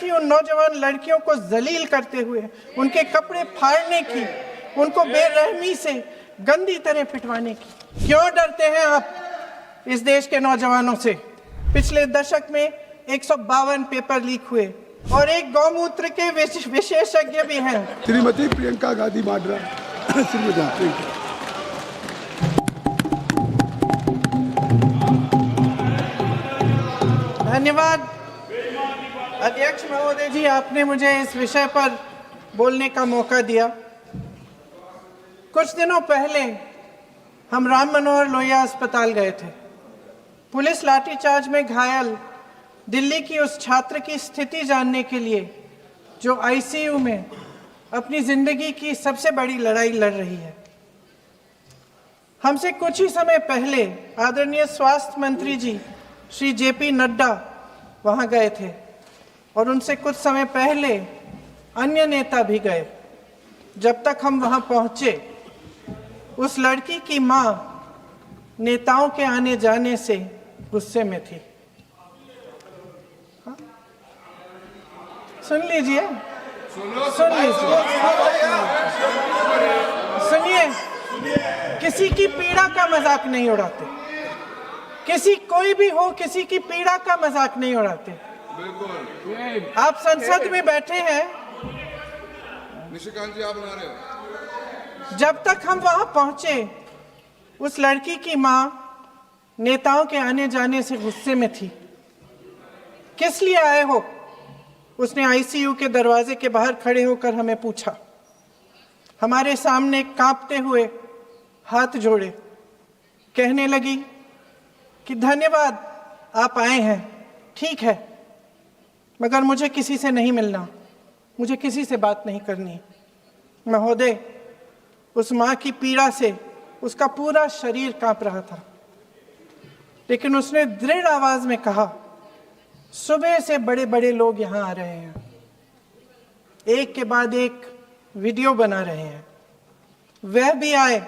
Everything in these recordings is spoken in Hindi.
थी उन नौजवान लड़कियों को जलील करते हुए, उनके कपड़े फाड़ने की, उनको बेरहमी से गंदी तरह पिटवाने की? क्यों डरते हैं आप इस देश के नौजवानों से? पिछले दशक में 152 पेपर लीक हुए और एक गौमूत्र के विशेषज्ञ भी हैं। श्रीमती प्रियंका गांधी वाड्रा। धन्यवाद अध्यक्ष महोदय जी, आपने मुझे इस विषय पर बोलने का मौका दिया। कुछ दिनों पहले हम राम मनोहर लोहिया अस्पताल गए थे। पुलिस लाठीचार्ज में घायल दिल्ली की उस छात्र की स्थिति जानने के लिए जो आईसीयू में अपनी जिंदगी की सबसे बड़ी लड़ाई लड़ रही है। हमसे कुछ ही समय पहले आदरणीय स्वास्थ्य मंत्री जी श्री जेपी नड्डा वहां गए थे और उनसे कुछ समय पहले अन्य नेता भी गए। जब तक हम वहां पहुंचे, उस लड़की की मां नेताओं के आने जाने से गुस्से में थी। सुन लीजिए, सुनिए, किसी की पीड़ा का मजाक नहीं उड़ाते। कोई भी हो, किसी की पीड़ा का मजाक नहीं उड़ाते। आप संसद में बैठे हैं, निशिकांत जी आप बना रहे हो। जब तक हम वहां पहुंचे, उस लड़की की मां नेताओं के आने जाने से गुस्से में थी। किस लिए आए हो? उसने आईसीयू के दरवाजे के बाहर खड़े होकर हमें पूछा। हमारे सामने कांपते हुए हाथ जोड़े कहने लगी कि धन्यवाद आप आए हैं, ठीक है, मगर मुझे किसी से नहीं मिलना, मुझे किसी से बात नहीं करनी। महोदय, उस मां की पीड़ा से उसका पूरा शरीर कांप रहा था, लेकिन उसने दृढ़ आवाज में कहा, सुबह से बड़े बड़े लोग यहां आ रहे हैं, एक के बाद एक वीडियो बना रहे हैं। वह भी आए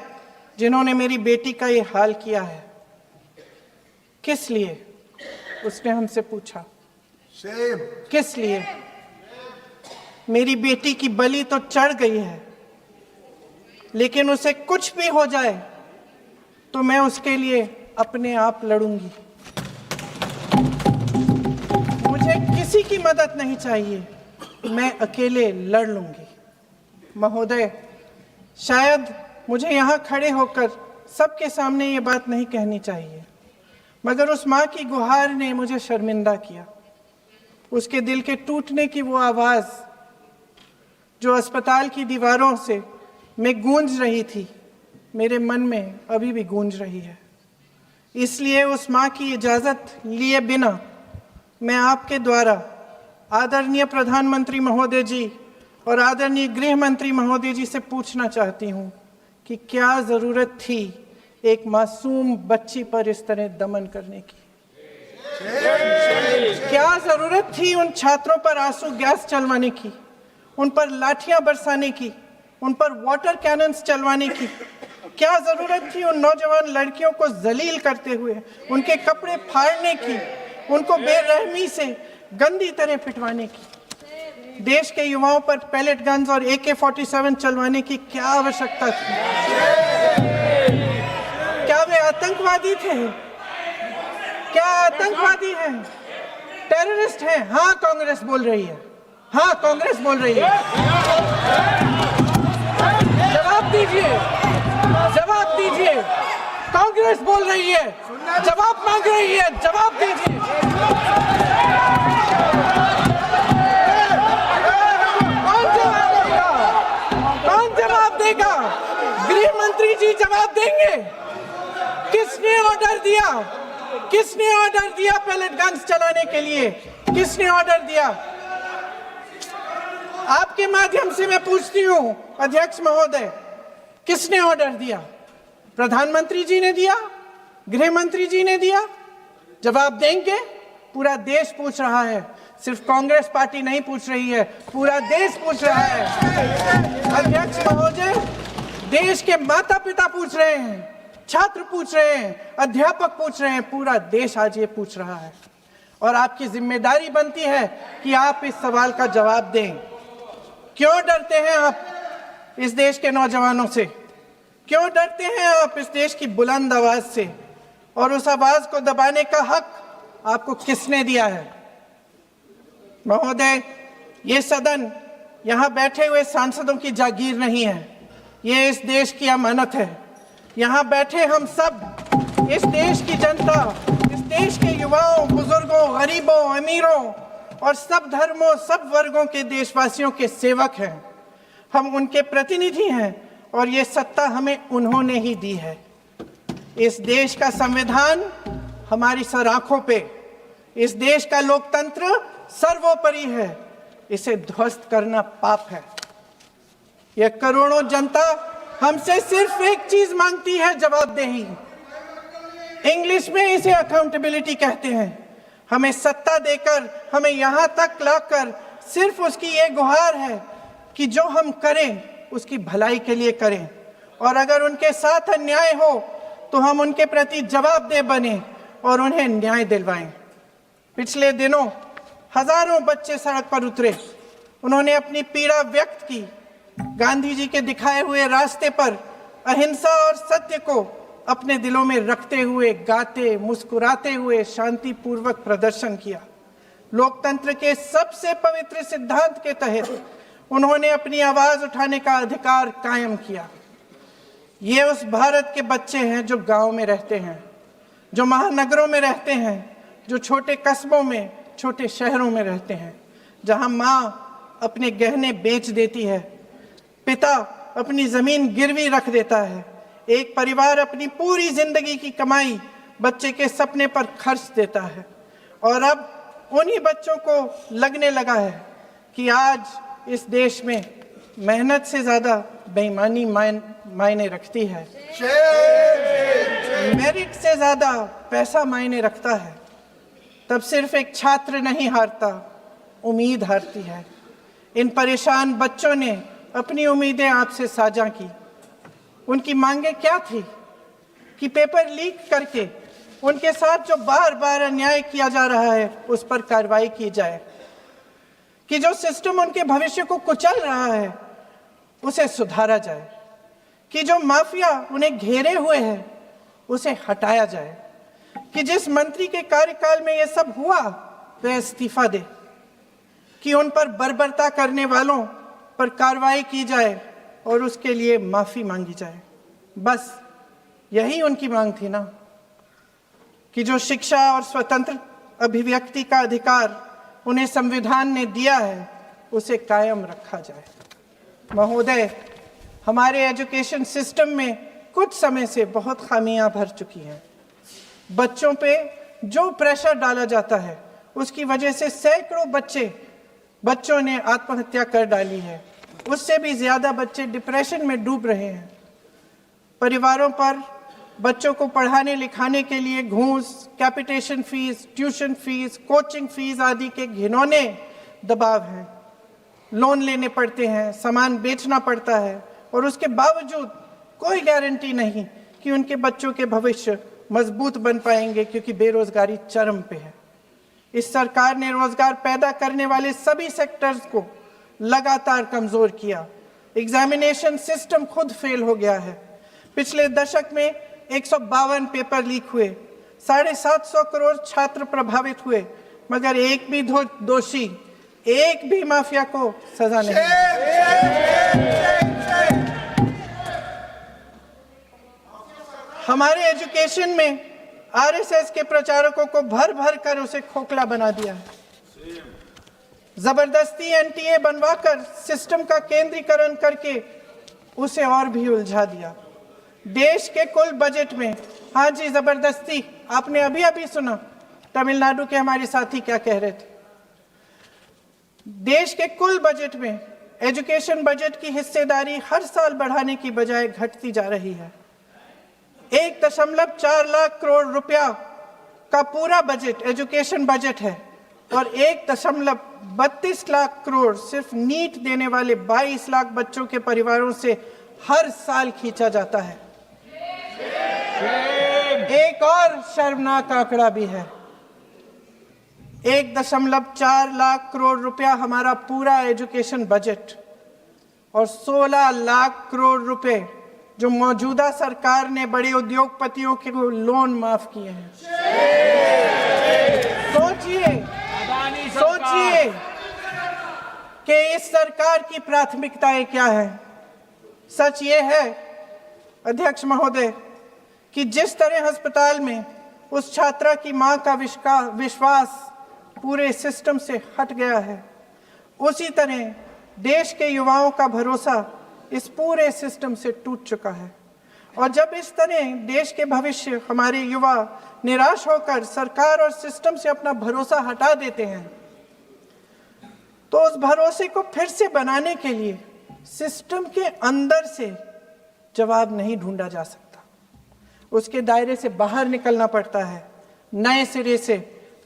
जिन्होंने मेरी बेटी का ये हाल किया है। किस लिए? उसने हमसे पूछा। किस लिए? मेरी बेटी की बलि तो चढ़ गई है, लेकिन उसे कुछ भी हो जाए तो मैं उसके लिए अपने आप लड़ूंगी। मुझे किसी की मदद नहीं चाहिए, मैं अकेले लड़ लूंगी। महोदय, शायद मुझे यहाँ खड़े होकर सबके सामने ये बात नहीं कहनी चाहिए, मगर उस माँ की गुहार ने मुझे शर्मिंदा किया। उसके दिल के टूटने की वो आवाज़ जो अस्पताल की दीवारों से में गूंज रही थी, मेरे मन में अभी भी गूंज रही है। इसलिए उस माँ की इजाज़त लिए बिना मैं आपके द्वारा आदरणीय प्रधानमंत्री महोदय जी और आदरणीय गृह मंत्री महोदय जी से पूछना चाहती हूँ कि क्या ज़रूरत थी एक मासूम बच्ची पर इस तरह दमन करने की? क्या ज़रूरत थी उन छात्रों पर आंसू गैस चलवाने की, उन पर लाठियां बरसाने की, उन पर वाटर कैनन्स चलवाने की? क्या ज़रूरत थी उन नौजवान लड़कियों को जलील करते हुए, उनके कपड़े फाड़ने की, उनको बेरहमी से गंदी तरह पिटवाने की? देश के युवाओं पर पैलेट गन्स और AK-47 चलवाने की क्या आवश्यकता थी? क्या वे आतंकवादी थे? क्या आतंकवादी हैं? टेररिस्ट हैं? हाँ, कांग्रेस बोल रही है। हाँ, कांग्रेस बोल रही है। जवाब दीजिए, जवाब दीजिए। कांग्रेस बोल रही है, जवाब मांग रही है, जवाब दीजिए। कौन जवाब देगा? गृह मंत्री जी जवाब देंगे। किसने ऑर्डर दिया? किसने ऑर्डर दिया पैलेट गन्स चलाने के लिए? किसने ऑर्डर दिया? आपके माध्यम से मैं पूछती हूँ अध्यक्ष महोदय, किसने ऑर्डर दिया? प्रधानमंत्री जी ने दिया? गृह मंत्री जी ने दिया? जवाब देंगे? पूरा देश पूछ रहा है, सिर्फ कांग्रेस पार्टी नहीं पूछ रही है, पूरा देश पूछ रहा है। अध्यक्ष महोदय, देश के माता पिता पूछ रहे हैं, छात्र पूछ रहे हैं, अध्यापक पूछ रहे हैं, पूरा देश आज ये पूछ रहा है। और आपकी जिम्मेदारी बनती है कि आप इस सवाल का जवाब दें। क्यों डरते हैं आप इस देश के नौजवानों से? क्यों डरते हैं आप इस देश की बुलंद आवाज से? और उस आवाज को दबाने का हक आपको किसने दिया है? महोदय, ये सदन यहाँ बैठे हुए सांसदों की जागीर नहीं है, ये इस देश की अमानत है। यहाँ बैठे हम सब इस देश की जनता, इस देश के युवाओं, बुजुर्गों, गरीबों, अमीरों और सब धर्मों, सब वर्गों के देशवासियों के सेवक हैं। हम उनके प्रतिनिधि हैं और ये सत्ता हमें उन्होंने ही दी है। इस देश का संविधान हमारी सर आंखों पे, इस देश का लोकतंत्र सर्वोपरि है। इसे ध्वस्त करना पाप है। यह करोड़ों जनता हमसे सिर्फ एक चीज मांगती है, जवाबदेही। इंग्लिश में इसे अकाउंटेबिलिटी कहते हैं। हमें सत्ता देकर, हमें यहां तक लाकर सिर्फ उसकी ये गुहार है कि जो हम करें उसकी भलाई के लिए करें, और अगर उनके साथ अन्याय हो तो हम उनके प्रति जवाबदेह बने और उन्हें न्याय दिलवाएं। पिछले दिनों हजारों बच्चे सड़क पर उतरे, उन्होंने अपनी पीड़ा व्यक्त की। गांधी जी के दिखाए हुए रास्ते पर अहिंसा और सत्य को अपने दिलों में रखते हुए, गाते, मुस्कुराते हुए शांतिपूर्वक प्रदर्शन किया। लोकतंत्र के सबसे पवित्र सिद्धांत के तहत उन्होंने अपनी आवाज उठाने का अधिकार कायम किया। ये उस भारत के बच्चे हैं जो गांव में रहते हैं, जो महानगरों में रहते हैं, जो छोटे कस्बों में, छोटे शहरों में रहते हैं, जहां माँ अपने गहने बेच देती है, पिता अपनी जमीन गिरवी रख देता है, एक परिवार अपनी पूरी जिंदगी की कमाई बच्चे के सपने पर खर्च देता है। और अब उन्हीं बच्चों को लगने लगा है कि आज इस देश में मेहनत से ज्यादा बेईमानी मायने रखती है, मेरिट से ज्यादा पैसा मायने रखता है। तब सिर्फ एक छात्र नहीं हारता, उम्मीद हारती है। इन परेशान बच्चों ने अपनी उम्मीदें आपसे साझा की। उनकी मांगे क्या थी? कि पेपर लीक करके उनके साथ जो बार बार अन्याय किया जा रहा है उस पर कार्रवाई की जाए, कि जो सिस्टम उनके भविष्य को कुचल रहा है उसे सुधारा जाए, कि जो माफिया उन्हें घेरे हुए है उसे हटाया जाए, कि जिस मंत्री के कार्यकाल में यह सब हुआ वह इस्तीफा दे, कि उन पर बर्बरता करने वालों पर कार्रवाई की जाए और उसके लिए माफी मांगी जाए। बस यही उनकी मांग थी ना, कि जो शिक्षा और स्वतंत्र अभिव्यक्ति का अधिकार उन्हें संविधान ने दिया है उसे कायम रखा जाए। महोदय, हमारे एजुकेशन सिस्टम में कुछ समय से बहुत खामियां भर चुकी हैं। बच्चों पे जो प्रेशर डाला जाता है उसकी वजह से सैकड़ों बच्चों ने आत्महत्या कर डाली है। उससे भी ज्यादा बच्चे डिप्रेशन में डूब रहे हैं। परिवारों पर बच्चों को पढ़ाने लिखाने के लिए घूस, capitation fees, tuition fees, coaching fees आदि के घिनौने दबाव हैं। लोन लेने पड़ते हैं, सामान बेचना पड़ता है और उसके बावजूद कोई गारंटी नहीं कि उनके बच्चों के भविष्य मजबूत बन पाएंगे, क्योंकि बेरोजगारी चरम पे है। इस सरकार ने रोजगार पैदा करने वाले सभी सेक्टर्स को लगातार कमजोर किया। एग्जामिनेशन सिस्टम खुद फेल हो गया है। पिछले दशक में 152 पेपर लीक हुए, 750 करोड़ छात्र प्रभावित हुए, मगर एक भी दोषी, एक भी माफिया को सजा नहीं। हमारे एजुकेशन में आरएसएस के प्रचारकों को भर भर कर उसे खोखला बना दिया है। जबरदस्ती एनटीए बनवाकर सिस्टम का केंद्रीकरण करके उसे और भी उलझा दिया। देश के कुल बजट में, हाँ जी जबरदस्ती, आपने अभी अभी सुना तमिलनाडु के हमारे साथी क्या कह रहे थे। देश के कुल बजट में एजुकेशन बजट की हिस्सेदारी हर साल बढ़ाने की बजाय घटती जा रही है। 1.4 लाख करोड़ रुपया का पूरा बजट एजुकेशन बजट है और 1.32 लाख करोड़ सिर्फ नीट देने वाले 22 लाख बच्चों के परिवारों से हर साल खींचा जाता है। एक और शर्मनाक आंकड़ा भी है। 1.4 लाख करोड़ रुपया हमारा पूरा एजुकेशन बजट और 16 लाख करोड़ रुपए जो मौजूदा सरकार ने बड़े उद्योगपतियों के लोन माफ किए हैं। सोचिए कि इस सरकार की प्राथमिकताएं क्या है। सच ये है अध्यक्ष महोदय कि जिस तरह अस्पताल में उस छात्रा की मां का विश्वास पूरे सिस्टम से हट गया है, उसी तरह देश के युवाओं का भरोसा इस पूरे सिस्टम से टूट चुका है। और जब इस तरह देश के भविष्य हमारे युवा निराश होकर सरकार और सिस्टम से अपना भरोसा हटा देते हैं, तो उस भरोसे को फिर से बनाने के लिए सिस्टम के अंदर से जवाब नहीं ढूंढा जा सकता, उसके दायरे से बाहर निकलना पड़ता है, नए सिरे से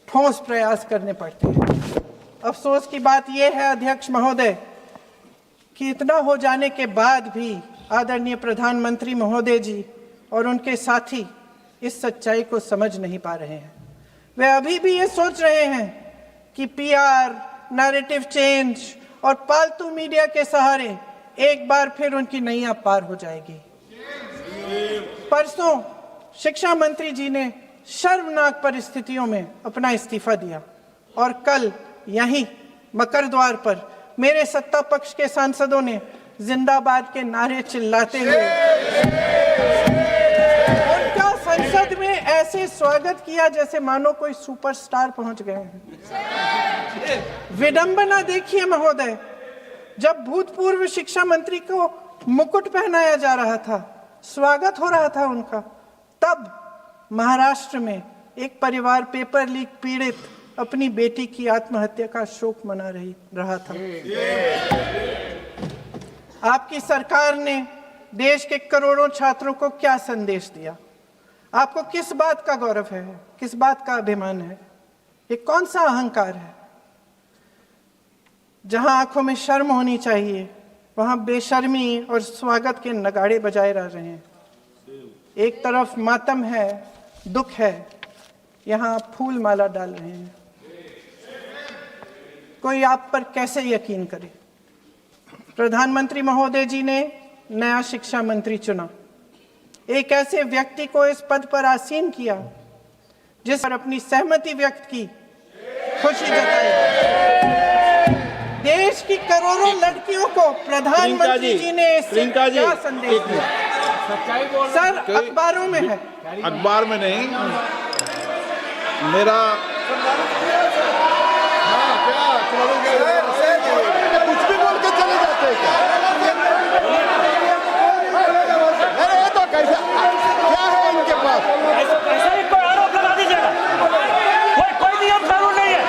ठोस प्रयास करने पड़ते हैं। अफसोस की बात यह है अध्यक्ष महोदय कि इतना हो जाने के बाद भी आदरणीय प्रधानमंत्री महोदय जी और उनके साथी इस सच्चाई को समझ नहीं पा रहे हैं। वे अभी भी ये सोच रहे हैं कि पीआर, नैरेटिव चेंज और पालतू मीडिया के सहारे एक बार फिर उनकी नैया पार हो जाएगी। परसों शिक्षा मंत्री जी ने शर्मनाक परिस्थितियों में अपना इस्तीफा दिया और कल यहीं मकर द्वार पर मेरे सत्ता पक्ष के सांसदों ने जिंदाबाद के नारे चिल्लाते हुए उनका संसद में ऐसे स्वागत किया जैसे मानो कोई सुपरस्टार पहुंच गए हैं। विडंबना देखिए महोदय, जब भूतपूर्व शिक्षा मंत्री को मुकुट पहनाया जा रहा था, स्वागत हो रहा था उनका, तब महाराष्ट्र में एक परिवार पेपर लीक पीड़ित अपनी बेटी की आत्महत्या का शोक मना रहा था। आपकी सरकार ने देश के करोड़ों छात्रों को क्या संदेश दिया? आपको किस बात का गौरव है, किस बात का अभिमान है? ये कौन सा अहंकार है? जहां आंखों में शर्म होनी चाहिए वहां बेशर्मी और स्वागत के नगाड़े बजाए रह रहे हैं। एक तरफ मातम है, दुख है, यहां फूल माला डाल रहे हैं। कोई आप पर कैसे यकीन करे? प्रधानमंत्री महोदय जी ने नया शिक्षा मंत्री चुना, एक ऐसे व्यक्ति को इस पद पर आसीन किया जिस पर अपनी सहमति व्यक्त की, खुशी जताई। देश की करोड़ों लड़कियों को प्रधानमंत्री जी ने इससे क्या संदेश दिया? सर, अखबारों में है, अखबार में नहीं। मेरा कुछ भी बोल के चले जाते हैं क्या? अरे ये तो कैसा क्या है इनके पास? ऐसा ही कोई आरोप लगा दीजिएगा। कोई नियम कानून नहीं है।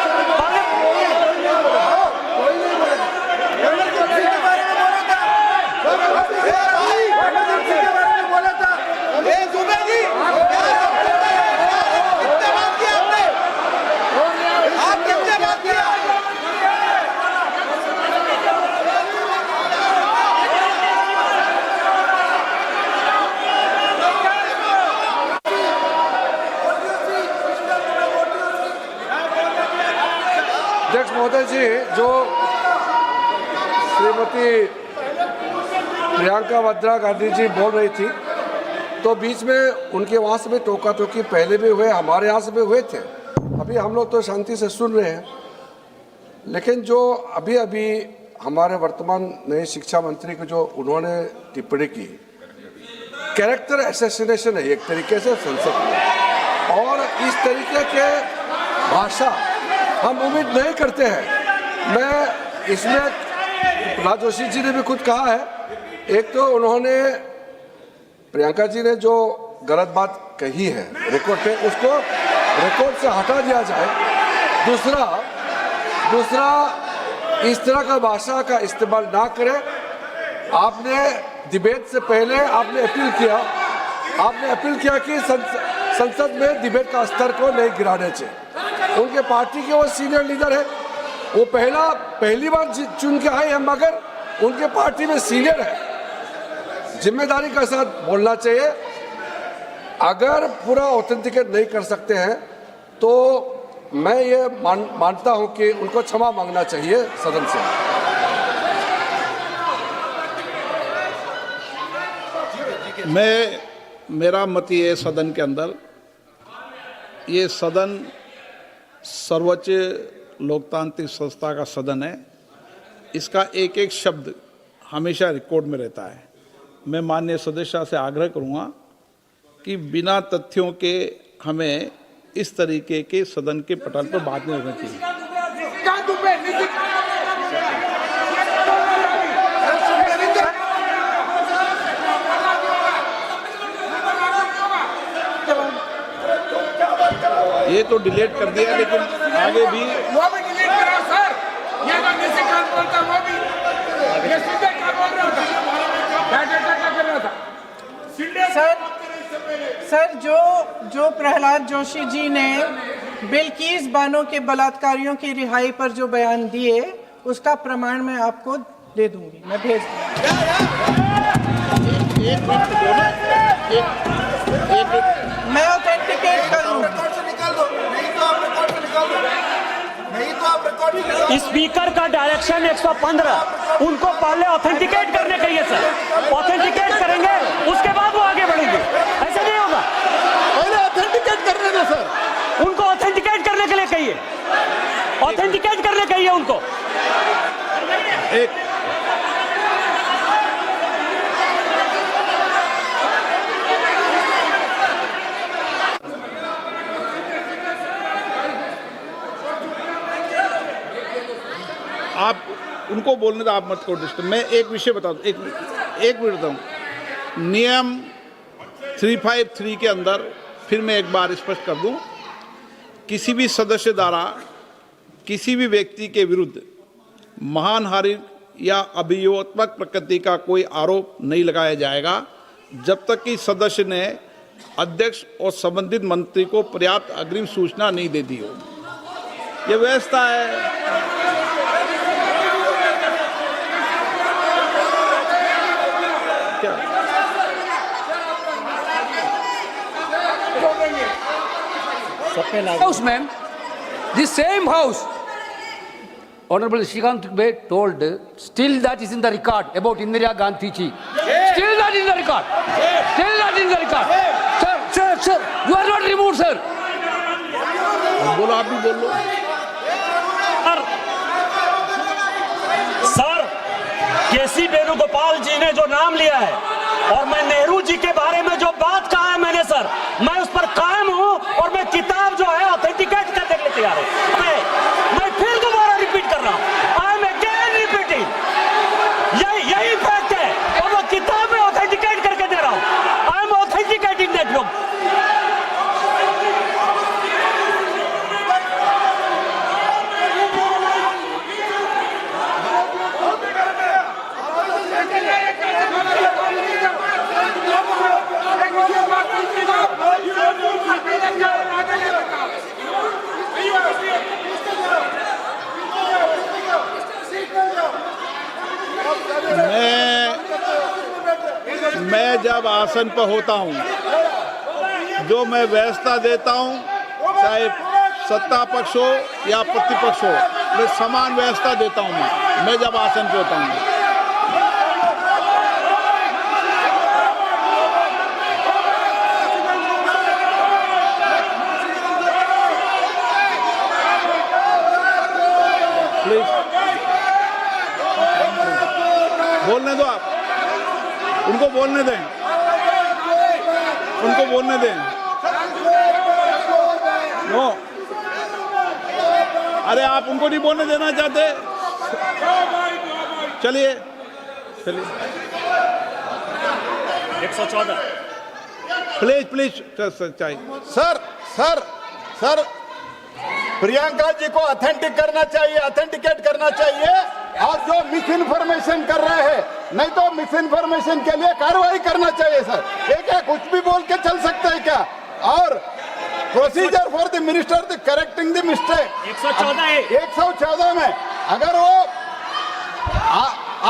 अध्यक्ष महोदय जी, जो श्रीमती प्रियंका वाड्रा गांधी जी बोल रही थी, तो बीच में उनके वहाँ से भी टोका टोकी पहले भी हुए, हमारे यहाँ से भी हुए थे। अभी हम लोग तो शांति से सुन रहे हैं, लेकिन जो अभी अभी हमारे वर्तमान नए शिक्षा मंत्री को जो उन्होंने टिप्पणी की, कैरेक्टर असैसिनेशन है एक तरीके से संसद में, और इस तरीके के भाषा हम उम्मीद नहीं करते हैं। मैं इसमें प्रहलाद जोशी जी ने भी खुद कहा है, एक तो उन्होंने प्रियंका जी ने जो गलत बात कही है रिकॉर्ड पे, उसको रिकॉर्ड से हटा दिया जाए। दूसरा इस तरह का भाषा का इस्तेमाल ना करें। आपने डिबेट से पहले आपने अपील किया कि संसद में डिबेट का स्तर को नहीं गिराने चाहिए। उनके पार्टी के वो सीनियर लीडर है, वो पहली बार चुन के आए हैं, मगर उनके पार्टी में सीनियर है। जिम्मेदारी के साथ बोलना चाहिए। अगर पूरा ऑथेंटिकेट नहीं कर सकते हैं तो मैं ये मानता हूं कि उनको क्षमा मांगना चाहिए सदन से। मेरा मत ये है, सदन के अंदर ये सदन सर्वोच्च लोकतांत्रिक संस्था का सदन है, इसका एक एक शब्द हमेशा रिकॉर्ड में रहता है। मैं माननीय सदस्य से आग्रह करूंगा कि बिना तथ्यों के हमें इस तरीके के सदन के पटल पर बात नहीं होनी चाहिए। ये तो डिलीट कर दिया, लेकिन आगे भी वो भी डिलीट करा सर। ये जो किसी का बोलता वो भी ये सीधे क्या बोल रहा था, क्या कर रहा था सर जो प्रहलाद जोशी जी ने बिल्किस बानो के बलात्कारियों की रिहाई पर जो बयान दिए, उसका प्रमाण मैं आपको दे दूंगी, मैं भेज दूंगी। मैं ऑथेंटिकेट कर लूंगी। स्पीकर का डायरेक्शन 115, उनको पहले ऑथेंटिकेट करने का है सर। ऑथेंटिकेट करेंगे उसके बाद वो आगे बढ़ेंगे, ऐसा नहीं होगा। पहले ऑथेंटिकेट करने दो सर। उनको ऑथेंटिकेट करने के लिए कहिए, ऑथेंटिकेट करने कहिए उनको। आप उनको बोलने दो, आप मत करो डिस्टर्ब। मैं एक विषय बता दूं, एक मिनट बताऊं। नियम 353 के अंदर फिर मैं एक बार स्पष्ट कर दूं, किसी भी सदस्य द्वारा किसी भी व्यक्ति के विरुद्ध मानहानि या अभियोगात्मक प्रकृति का कोई आरोप नहीं लगाया जाएगा जब तक कि सदस्य ने अध्यक्ष और संबंधित मंत्री को पर्याप्त अग्रिम सूचना नहीं दे दी हो। यह व्यवस्था है। House, ma'am, the same house, Honorable Shrikant Dubey told, still that is in the record about Indira Gandhi ji. Still that is in the record. Still that is in the record. Sir, you are not removed, sir. बोलो, आप भी बोल लो। सर, केसी वेणुगोपाल जी ने जो नाम लिया है और मैं नेहरू जी के बारे में जो बात कहा है मैंने सर, मैं उस पर कायम हूं और मैं किताब जो है ऑथेंटिकेट करने के लिए तैयार हूं। मैं फिर दोबारा रिपीट कर रहा हूं, आई एम अगेन रिपीटिंग, यही फैक्ट है और वो किताब में ऑथेंटिकेट करके दे रहा हूं। I am authenticating that book. मैं जब आसन पर होता हूं, जो मैं व्यवस्था देता हूं, चाहे सत्ता पक्ष हो या प्रतिपक्ष हो, मैं समान व्यवस्था देता हूं। मैं जब आसन पर होता हूं, प्लीज बोलने दो, आप उनको बोलने दें, उनको बोलने दें। नो, अरे आप उनको नहीं बोलने देना चाहते? चलिए 114 प्लीज चाहिए। सर प्रियंका जी को ऑथेंटिक करना चाहिए, ऑथेंटिकेट करना चाहिए, और जो मिस इन्फॉर्मेशन कर रहे हैं, नहीं तो मिस इन्फॉर्मेशन के लिए कार्रवाई करना चाहिए सर। ये क्या कुछ भी बोल के चल सकते हैं क्या? और procedure for the minister the correcting the mistake 114 में अगर वो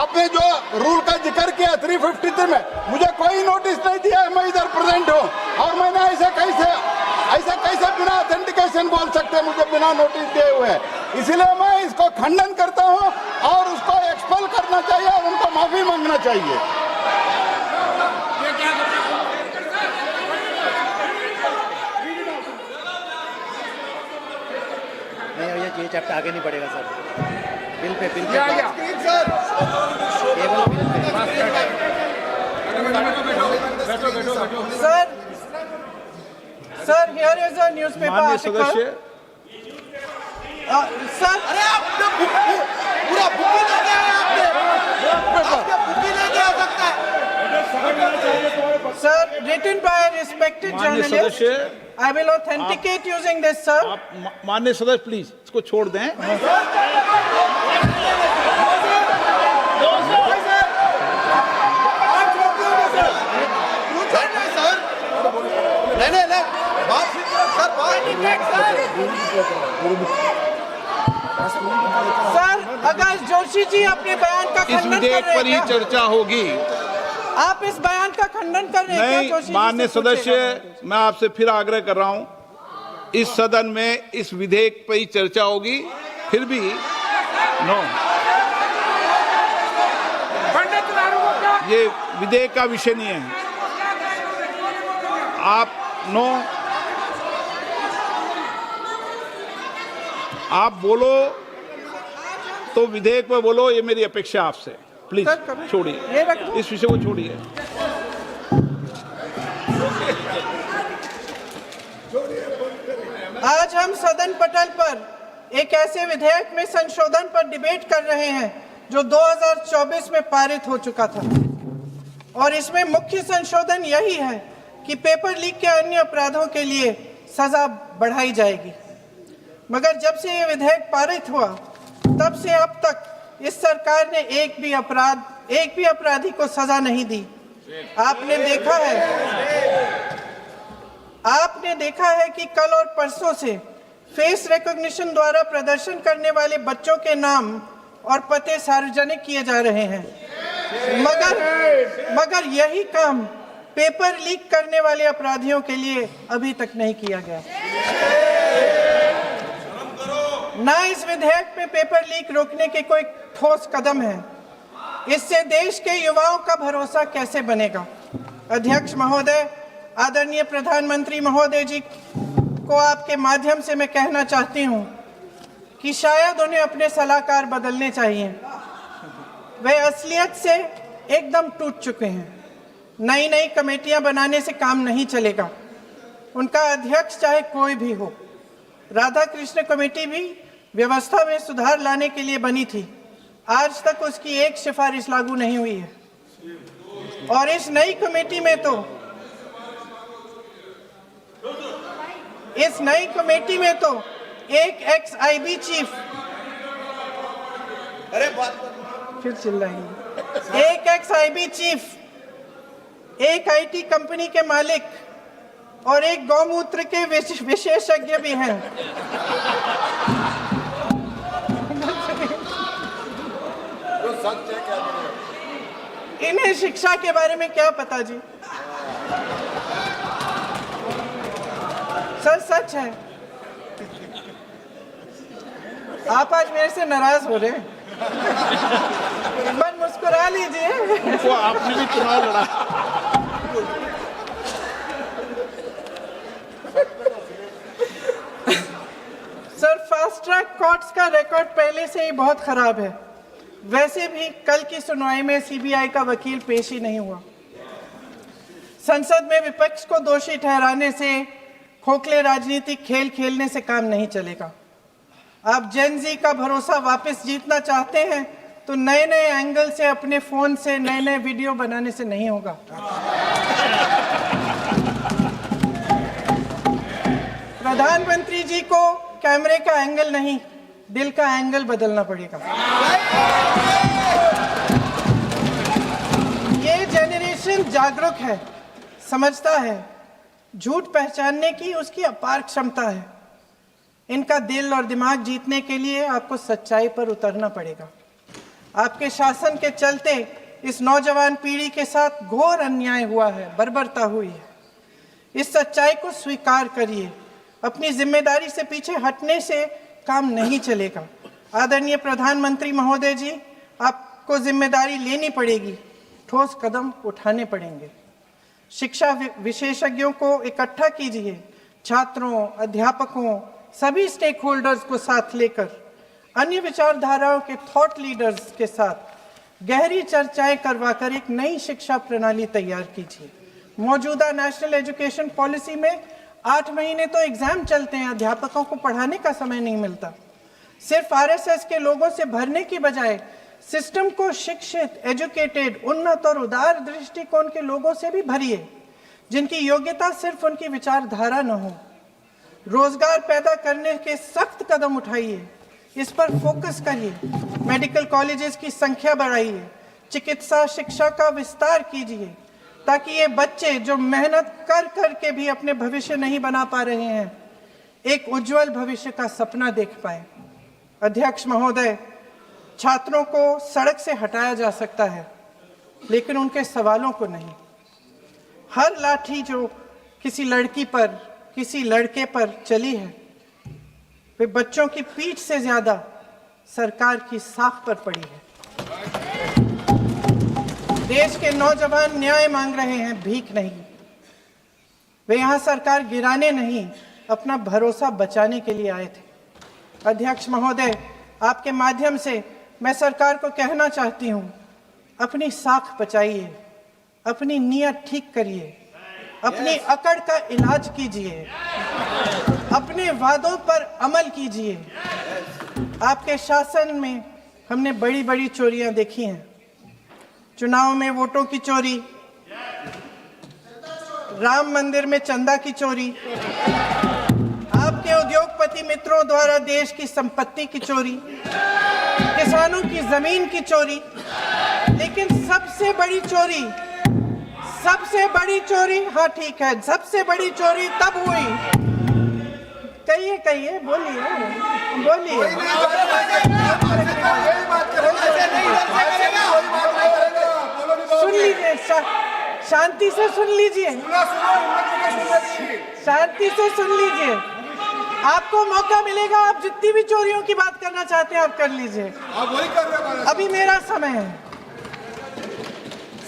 आपने जो रूल का जिक्र किया 353 में, मुझे कोई नोटिस नहीं दिया है, मैं इधर प्रेजेंट हूँ और मैंने ऐसे कैसे ऐसा कैसे बिना ऑथेंटिकेशन बोल सकते हैं मुझे बिना नोटिस दिए हुए? इसलिए मैं इसको खंडन करता हूं और उसको एक्सपेल करना चाहिए और उनको माफी मांगना चाहिए। नहीं भैया ये चैप्टर आगे नहीं बढ़ेगा sir. Bill pay sir sir here is a newspaper माननीय आर्टिकल सदस्य, सर पूरा बुक ही लेके आए आपने बुक ही लेके आ सकता है। Sir, written by a respected माननीय journalist, सदस्य, I will authenticate using this, sir. आप माननीय सदस्य प्लीज इसको छोड़ दें। सर, अगर जोशी जी अपने बयान का इस खंडन कर विधेयक रहे पर ही हैं क्या? चर्चा होगी। आप इस बयान का खंडन कर रहे हैं क्या? नहीं, जोशी जी माननीय से पूछेगा। सदस्य, मैं आपसे फिर आग्रह कर रहा हूं, इस सदन में इस विधेयक पर ही चर्चा होगी। फिर भी नो, पंडित नारू गुप्ता ये विधेयक का विषय नहीं है। आप नो, आप बोलो तो विधेयक पर बोलो, ये मेरी अपेक्षा आपसे। प्लीज सर, कभी- छोड़िए, ये रख दो। इस विषय को छोड़िए। आज हम सदन पटल पर एक ऐसे विधेयक में संशोधन पर डिबेट कर रहे हैं जो 2024 में पारित हो चुका था और इसमें मुख्य संशोधन यही है कि पेपर लीक के अन्य अपराधों के लिए सजा बढ़ाई जाएगी। मगर जब से ये विधेयक पारित हुआ तब से अब तक इस सरकार ने एक भी अपराधी को सजा नहीं दी। आपने देखा है कि कल और परसों से फेस रिकॉग्निशन द्वारा प्रदर्शन करने वाले बच्चों के नाम और पते सार्वजनिक किए जा रहे हैं, मगर यही काम पेपर लीक करने वाले अपराधियों के लिए अभी तक नहीं किया गया। ना इस विधेयक में पेपर लीक रोकने के कोई ठोस कदम है। इससे देश के युवाओं का भरोसा कैसे बनेगा? अध्यक्ष महोदय, आदरणीय प्रधानमंत्री महोदय जी को आपके माध्यम से मैं कहना चाहती हूं कि शायद उन्हें अपने सलाहकार बदलने चाहिए। वे असलियत से एकदम टूट चुके हैं। नई नई कमेटियां बनाने से काम नहीं चलेगा। उनका अध्यक्ष चाहे कोई भी हो। राधा कृष्ण कमेटी भी व्यवस्था में सुधार लाने के लिए बनी थी। आज तक उसकी एक सिफारिश लागू नहीं हुई है और इस नई कमेटी में तो एक एक्स-आईबी चीफ, फिर चिल्लाएंगे, एक एक्स-आईबी चीफ, एक आईटी कंपनी के मालिक और एक गौमूत्र के विशेषज्ञ भी हैं। इन्हें शिक्षा के बारे में क्या पता जी? सर, सच है। आप आज मेरे से नाराज हो रहे हैं। बस मुस्कुरा लीजिए। वो आपने भी चुनाव लड़ा। सर, फास्ट ट्रैक कोर्ट्स का रिकॉर्ड पहले से ही बहुत खराब है। वैसे भी कल की सुनवाई में सीबीआई का वकील पेश ही नहीं हुआ। संसद में विपक्ष को दोषी ठहराने से, खोखले राजनीतिक खेल खेलने से काम नहीं चलेगा। आप जेन जी का भरोसा वापस जीतना चाहते हैं तो नए नए एंगल से अपने फोन से नए नए वीडियो बनाने से नहीं होगा। प्रधानमंत्री जी को कैमरे का एंगल नहीं, दिल का एंगल बदलना पड़ेगा। ये जेनरेशन जागरूक है, समझता है, झूठ पहचानने की उसकी अपार क्षमता है। इनका दिल और दिमाग जीतने के लिए आपको सच्चाई पर उतरना पड़ेगा। आपके शासन के चलते इस नौजवान पीढ़ी के साथ घोर अन्याय हुआ है, बर्बरता हुई है। इस सच्चाई को स्वीकार करिए अपनी जिम्मेदारी से पीछे हटने से काम नहीं चलेगा। आदरणीय प्रधानमंत्री महोदय जी, आपको जिम्मेदारी लेनी पड़ेगी, ठोस कदम उठाने पड़ेंगे। शिक्षा विशेषज्ञों को इकट्ठा कीजिए, छात्रों, अध्यापकों, सभी स्टेक होल्डर्स को साथ लेकर अन्य विचारधाराओं के थॉट लीडर्स के साथ गहरी चर्चाएं करवाकर एक नई शिक्षा प्रणाली तैयार कीजिए। मौजूदा नेशनल एजुकेशन पॉलिसी में 8 महीने तो एग्जाम चलते हैं, अध्यापकों को पढ़ाने का समय नहीं मिलता। सिर्फ आरएसएस के लोगों से भरने की बजाय सिस्टम को शिक्षित, एजुकेटेड, उन्नत और उदार दृष्टिकोण के लोगों से भी भरिए, जिनकी योग्यता सिर्फ उनकी विचारधारा न हो। रोजगार पैदा करने के सख्त कदम उठाइए, इस पर फोकस करिए। मेडिकल कॉलेजेस की संख्या बढ़ाइए, चिकित्सा शिक्षा का विस्तार कीजिए, ताकि ये बच्चे जो मेहनत कर कर के भी अपने भविष्य नहीं बना पा रहे हैं, एक उज्जवल भविष्य का सपना देख पाए। अध्यक्ष महोदय, छात्रों को सड़क से हटाया जा सकता है, लेकिन उनके सवालों को नहीं। हर लाठी जो किसी लड़की पर, किसी लड़के पर चली है, वे बच्चों की पीठ से ज्यादा सरकार की साख पर पड़ी है। देश के नौजवान न्याय मांग रहे हैं, भीख नहीं। वे यहां सरकार गिराने नहीं, अपना भरोसा बचाने के लिए आए थे। अध्यक्ष महोदय, आपके माध्यम से मैं सरकार को कहना चाहती हूं, अपनी साख बचाइए, अपनी नीयत ठीक करिए, अपनी अकड़ का इलाज कीजिए, अपने वादों पर अमल कीजिए। आपके शासन में हमने बड़ी बड़ी चोरियां देखी हैं। चुनाव में वोटों की चोरी, राम मंदिर में चंदा की चोरी, आपके उद्योगपति मित्रों द्वारा देश की संपत्ति की चोरी, किसानों की जमीन की चोरी, लेकिन सबसे बड़ी चोरी, हाँ ठीक है, सबसे बड़ी चोरी तब हुई। कहिए, बोलिए। सुन लीजिए, शांति से सुन लीजिए, शांति से सुन लीजिए। आपको मौका मिलेगा, आप जितनी भी चोरियों की बात करना चाहते हैं आप कर लीजिए, अभी मेरा समय है।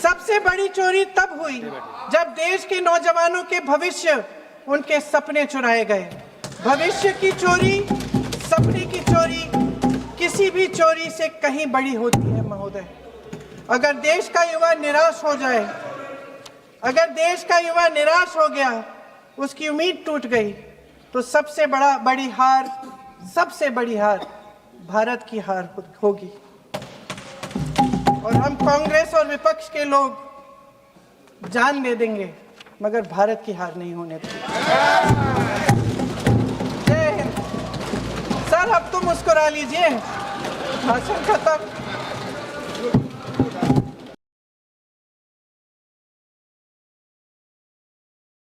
सबसे बड़ी चोरी तब हुई जब देश के नौजवानों के भविष्य, उनके सपने चुराए गए। भविष्य की चोरी, सपने की चोरी किसी भी चोरी से कहीं बड़ी होती है महोदय। अगर देश का युवा निराश हो जाए, अगर देश का युवा निराश हो गया, उसकी उम्मीद टूट गई, तो सबसे बड़ी हार भारत की हार होगी। और हम कांग्रेस और विपक्ष के लोग जान दे देंगे, मगर भारत की हार नहीं होने देंगे। जय हिंद। सर, अब तो मुस्कुरा लीजिए, भाषण खत्म।